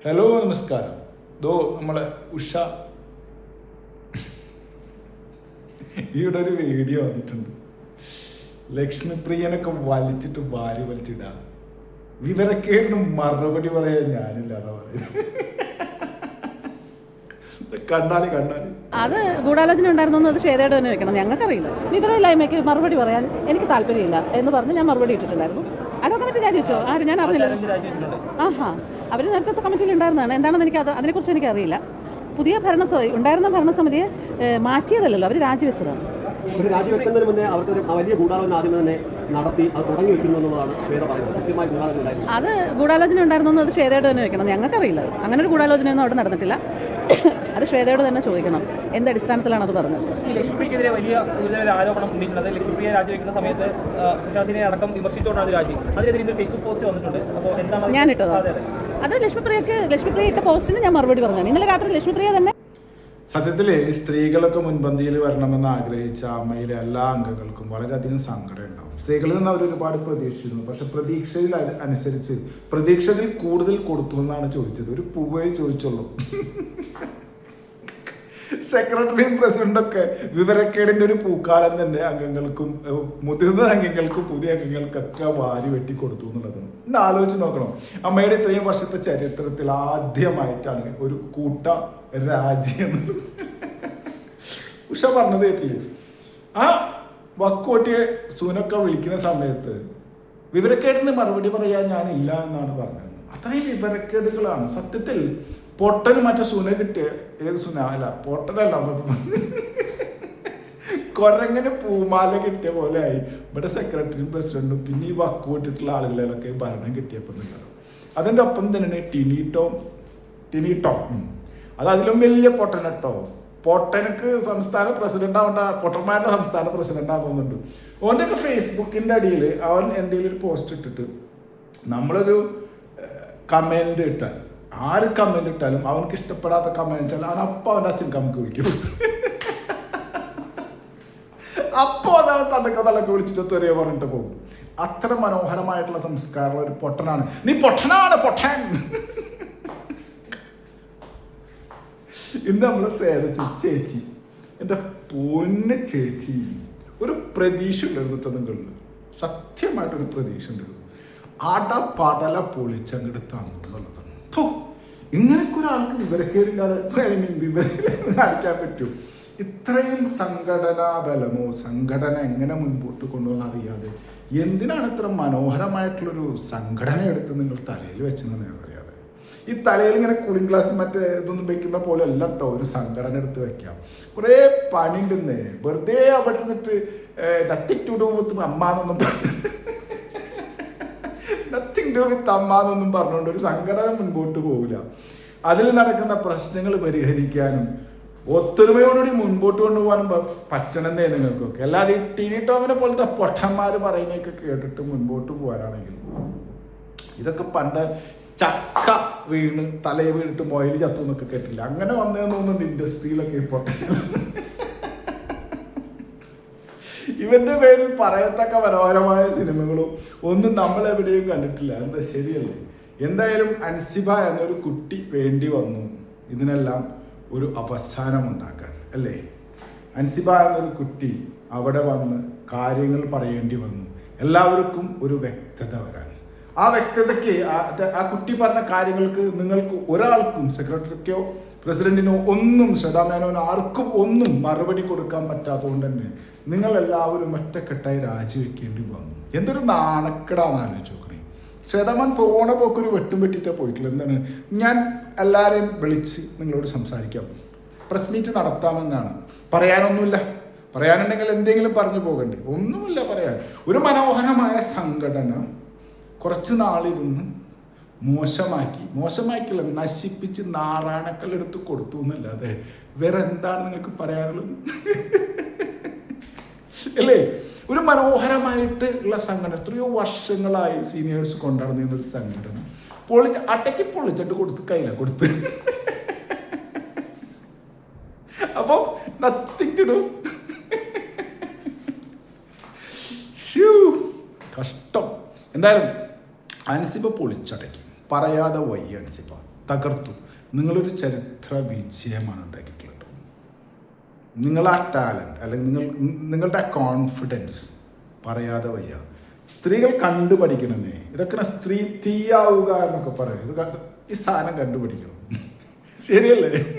Hello നമസ്കാരം. നമ്മളെ ഉഷ ഇവിടെ ഒരു വീഡിയോ വന്നിട്ടുണ്ട്. ലക്ഷ്മിപ്രിയനൊക്കെ വലിച്ചിട്ട് വാരി വലിച്ചിടാ. വിവരക്കേടിന് മറുപടി പറയാൻ ഞാനില്ലാതെ പറയുന്നത്. കണ്ടാലി അത് ഗൂഢാലോചന ഉണ്ടായിരുന്നു. അത് ശ്വേതയുടെ തന്നെ വെക്കണം. ഞങ്ങൾക്കറിയില്ല. വിവരമില്ലായ്മയ്ക്ക് മറുപടി പറയാൻ എനിക്ക് താല്പര്യമില്ല എന്ന് പറഞ്ഞ് ഞാൻ മറുപടി ഇട്ടിട്ടുണ്ടായിരുന്നു. അതൊക്കെ മറ്റേ രാജിവെച്ചോ? ആര്? ഞാൻ അറിഞ്ഞില്ല. അവർ നേരത്തെ കമ്മിറ്റിയിൽ ഉണ്ടായിരുന്നതാണ്. എന്താണെന്ന് അതിനെക്കുറിച്ച് എനിക്കറിയില്ല. പുതിയ ഉണ്ടായിരുന്ന ഭരണസമിതിയെ മാറ്റിയതല്ലല്ലോ, അവർ രാജിവെച്ചതാണ്. രാജിവെക്കുന്നതിന് മുന്നേ അവർക്ക് വലിയ ഗൂഢാലോചന ആദ്യം തന്നെ നടത്തി അത് തുടങ്ങി വെച്ചിരുന്നതാണ് ശ്വേത പറയുന്നത്. കൃത്യമായ ഗൂഢാലോചന അത് ഗൂഢാലോചന ഉണ്ടായിരുന്നു. അത് ശ്വേതയുടെ തന്നെ വെക്കണം. ഞങ്ങൾക്കറിയില്ല. അങ്ങനെ ഒരു ഗൂഢാലോചനയൊന്നും അവിടെ നടന്നിട്ടില്ല. അത് ശ്വേതയോട് തന്നെ ചോദിക്കണം എന്ത് അടിസ്ഥാനത്തിലാണ് അത് പറഞ്ഞത്. ലക്ഷ്മിക്കെതിരെ വലിയ ആരോപണം ഉന്നയിക്കുന്നത് ലക്ഷ്മിപ്രിയ രാജിവെക്കുന്ന സമയത്ത് ഉഷാദിനെ അടക്കം വിമർശിച്ചുകൊണ്ടാണ് രാജി. അതിനെതിരെ ഫേസ്ബുക്ക് പോസ്റ്റ് വന്നിട്ടുണ്ട്. അപ്പോൾ എന്താണ് ഞാനിട്ടത്? അത് ലക്ഷ്മിപ്രിയ ഇട്ട പോസ്റ്റിന് ഞാൻ മറുപടി പറഞ്ഞാണ്. ഇന്നലെ രാത്രി ലക്ഷ്മിപ്രിയ തന്നെ സത്യത്തില് സ്ത്രീകളൊക്കെ മുൻപന്തിയിൽ വരണമെന്ന് ആഗ്രഹിച്ച അമ്മയിലെ എല്ലാ അംഗങ്ങൾക്കും വളരെയധികം സങ്കടം ഉണ്ടാവും. സ്ത്രീകളിൽ നിന്ന് അവർ ഒരുപാട് പ്രതീക്ഷിച്ചിരുന്നു. പക്ഷെ പ്രതീക്ഷയിൽ അനുസരിച്ച് പ്രതീക്ഷയിൽ കൂടുതൽ കൊടുത്തു എന്നാണ് ചോദിച്ചത്. ഒരു പൂവേ ചോദിച്ചുള്ളൂ. സെക്രട്ടറിയും പ്രസിഡന്റൊക്കെ വിവരക്കേടിന്റെ ഒരു പൂക്കാലം തന്നെ അംഗങ്ങൾക്കും മുതിർന്ന അംഗങ്ങൾക്കും പുതിയ അംഗങ്ങൾക്കൊക്കെ വാരി വെട്ടി കൊടുത്തു എന്നുള്ളതാണ്. ഇന്ന് ആലോചിച്ച് നോക്കണം. അമ്മയുടെ ഇത്രയും വർഷത്തെ ചരിത്രത്തിൽ ആദ്യമായിട്ടാണ് ഒരു കൂട്ട രാജ്യം ഉഷ പറഞ്ഞത് കേട്ടില്ലേ? ആ വക്കോട്ടിയെ സൂനൊക്കെ വിളിക്കുന്ന സമയത്ത് വിവരക്കേടിന് മറുപടി പറയാൻ ഞാനില്ല എന്നാണ് പറഞ്ഞത്. അത്രയും വിവരക്കേടുകളാണ് സത്യത്തിൽ. പൊട്ടന് മറ്റേ സൂന കിട്ടിയ ഏത് സൂന അല്ല പൊട്ടനല്ല, കൊരങ്ങനെ പൂമാല കിട്ടിയ പോലെ ആയി ഇവിടെ സെക്രട്ടറിയും പ്രസിഡന്റും പിന്നെ ഈ വക്കോട്ടിട്ടുള്ള ആളുകളിലൊക്കെ ഭരണം കിട്ടിയപ്പോൾ നിൽക്കണം. അതിൻ്റെ ഒപ്പം തന്നെ ടിനിട്ടോ അത് അതിലും വലിയ പൊട്ടനട്ടോ. പൊട്ടനക്ക് സംസ്ഥാന പ്രസിഡന്റ് ആവേണ്ട, പൊട്ടന്മാരുടെ സംസ്ഥാന പ്രസിഡന്റ് ആകുന്നുണ്ട്. ഓൻ്റെയൊക്കെ ഫേസ്ബുക്കിൻ്റെ അടിയിൽ അവൻ എന്തെങ്കിലും ഒരു പോസ്റ്റ് ഇട്ടിട്ട് നമ്മളൊരു കമൻറ്റ് ഇട്ടാൽ, ആര് കമൻറ്റ് ഇട്ടാലും അവനക്ക് ഇഷ്ടപ്പെടാത്ത കമൻറ്റ് വെച്ചാൽ അവൻ അപ്പം അവൻ്റെ അച്ഛൻ കമക്ക് വിളിക്കും. അപ്പോൾ അവൻ തലക്കെ വിളിച്ചിട്ട് തെറിയ പറഞ്ഞിട്ട് പോകും. അത്ര മനോഹരമായിട്ടുള്ള സംസ്കാരമുള്ള ഒരു പൊട്ടനാണ്. നീ പൊട്ടനാണ് പൊട്ടൻ. ഇന്ന് നമ്മൾ ചേച്ചി, എൻ്റെ പൊന്ന് ചേച്ചി, ഒരു പ്രതീക്ഷ ഉണ്ടായിരുന്നു നിങ്ങളിൽ. സത്യമായിട്ടൊരു പ്രതീക്ഷ ഉണ്ടായിരുന്നു. അടപടല പൊളിച്ചങ്ങോട്ട് തന്നുള്ളതാണ്. ഇങ്ങനൊക്കെ ഒരാൾക്ക് വിവരക്കേടില്ലാതെ വിവരം കാണിക്കാൻ പറ്റും? ഇത്രയും സംഘടനാ ബലമോ സംഘടന എങ്ങനെ മുൻപോട്ട് കൊണ്ടുപോകാൻ അറിയാതെ എന്തിനാണ് ഇത്ര മനോഹരമായിട്ടുള്ളൊരു സംഘടന എടുത്ത് നിങ്ങൾ തലയിൽ വെച്ചെന്ന് ഞാൻ അറിയാതെ. ഈ തലയിൽ ഇങ്ങനെ കൂളിംഗ് ഗ്ലാസ് മറ്റേ ഇതൊന്നും വെക്കുന്ന പോലെ അല്ല കേട്ടോ ഒരു സംഘടന എടുത്ത് വെക്കാം. കുറേ പണി ഉണ്ടെന്ന്. വെറുതെ അവിടെ ഇരുന്നിട്ട് നത്തിങ് ടു ഡു വിത്ത് അമ്മാന്നൊന്നും നത്തിങ് ടു വിത്ത് അമ്മാന്നൊന്നും പറഞ്ഞുകൊണ്ട് ഒരു സംഘടന മുൻപോട്ട് പോകില്ല. അതിൽ നടക്കുന്ന പ്രശ്നങ്ങൾ പരിഹരിക്കാനും ഒത്തൊരുമയോടുകൂടി മുൻപോട്ട് കൊണ്ടുപോകാനും പറ്റണമെന്നേ നിങ്ങൾക്കൊക്കെ. അല്ലാതെ ഈ ടിനി ടോമിനെ പോലത്തെ പൊട്ടന്മാർ പറയുന്നതൊക്കെ കേട്ടിട്ട് മുൻപോട്ട് പോകാനാണെങ്കിൽ ഇതൊക്കെ പണ്ട് ചക്ക വീണ് തലയെ വീണിട്ട് മൊയിൽ ചത്തു എന്നൊക്കെ കേട്ടില്ല. അങ്ങനെ വന്നതെന്ന് തോന്നുന്നുണ്ട് ഇൻഡസ്ട്രിയിലൊക്കെ ഇപ്പോൾ. ഇവന്റെ പേരിൽ പറയത്തക്ക മനോഹരമായ സിനിമകളും ഒന്നും നമ്മളെവിടെയും കണ്ടിട്ടില്ല. എന്താ ശരിയല്ലേ? എന്തായാലും അൻസിബ എന്നൊരു കുട്ടി വേണ്ടി വന്നു ഇതിനെല്ലാം ഒരു അവസാനം ഉണ്ടാക്കാൻ, അല്ലേ? അൻസിബ എന്നൊരു കുട്ടി അവിടെ വന്ന് കാര്യങ്ങൾ പറയേണ്ടി വന്നു. എല്ലാവർക്കും ഒരു വ്യക്തത വരാൻ. ആ വ്യക്തതയ്ക്ക് ആ കുട്ടി പറഞ്ഞ കാര്യങ്ങൾക്ക് നിങ്ങൾക്ക് ഒരാൾക്കും, സെക്രട്ടറിക്കോ പ്രസിഡന്റിനോ ഒന്നും, ശ്രദ്ധാമേനോനോ ആർക്കും ഒന്നും മറുപടി കൊടുക്കാൻ പറ്റാത്തതുകൊണ്ട് തന്നെ നിങ്ങളെല്ലാവരും ഒറ്റക്കെട്ടായി രാജിവെക്കേണ്ടി വന്നു. എന്തൊരു നാണക്കെടാന്ന് ആലോചിച്ച് നോക്കണേ. ശ്രദ്ധമാൻ പോണ പോക്കൊരു വെട്ടും വെട്ടിയിട്ടേ പോയിട്ടില്ല. എന്താണ്, ഞാൻ എല്ലാവരെയും വിളിച്ച് നിങ്ങളോട് സംസാരിക്കാം, പ്രസ് മീറ്റ് നടത്താമെന്നാണ്. പറയാനൊന്നുമില്ല. പറയാനുണ്ടെങ്കിൽ എന്തെങ്കിലും പറഞ്ഞു പോകണ്ടേ? ഒന്നുമില്ല പറയാൻ. ഒരു മനോഹരമായ സംഘടന കുറച്ച് നാളിരുന്ന് മോശമാക്കില്ല, നശിപ്പിച്ച് നാറാണക്കല്ലെടുത്ത് കൊടുത്തു എന്നല്ലാതെ വേറെ എന്താണ് നിങ്ങൾക്ക് പറയാനുള്ളത്? അല്ലേ? ഒരു മനോഹരമായിട്ട് ഉള്ള സംഘടന, എത്രയോ വർഷങ്ങളായി സീനിയേഴ്സ് കൊണ്ടുനടന്നിരുന്നൊരു സംഘടന അട്ടയ്ക്ക് പൊളിച്ചിട്ട് കൊടുത്ത് കയ്യില കൊടുത്ത്. അപ്പൊ നത്തിങ് ടു ഡു. കഷ്ടം. എന്തായാലും അൻസിബ പൊളിച്ചടക്കി. പറയാതെ വയ്യ അൻസിബ, തകർത്തു. നിങ്ങളൊരു ചരിത്ര വിജയമാണ് ഉണ്ടാക്കിയിട്ടുള്ളത്. നിങ്ങളാ ടാലൻറ്റ് അല്ലെങ്കിൽ നിങ്ങളുടെ കോൺഫിഡൻസ് പറയാതെ വയ്യ. സ്ത്രീകൾ കണ്ടുപഠിക്കണമെന്നേ. ഇതൊക്കെ സ്ത്രീ തീയാവുക എന്നൊക്കെ പറയും. ഈ സാധനം കണ്ടുപിടിക്കണം. ശരിയല്ലേ?